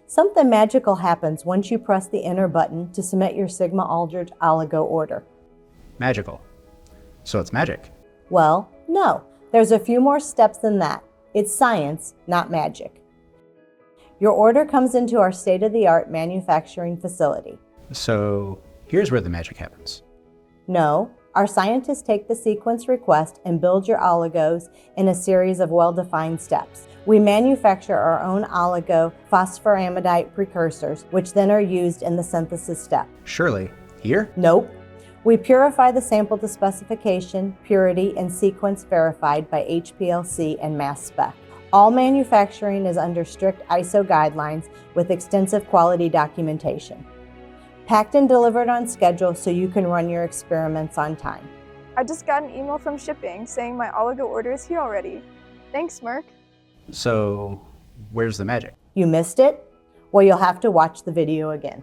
Something magical happens once you press the enter button to submit your Sigma Aldrich Oligo order. Magical. So it's magic. Well, no. There's a few more steps than that. It's science, not magic. Your order comes into our state-of-the-art manufacturing facility. So here's where the magic happens. No, our scientists take the sequence request and build your oligos in a series of well-defined steps. We manufacture our own oligo phosphoramidite precursors, which then are used in the synthesis step. Surely, here? Nope. We purify the sample to specification, purity, and sequence verified by HPLC and mass spec. All manufacturing is under strict ISO guidelines with extensive quality documentation. Packed and delivered on schedule so you can run your experiments on time. I just got an email from shipping saying my oligo order is here already. Thanks, Merck. So where's the magic? You missed it? Well, you'll have to watch the video again.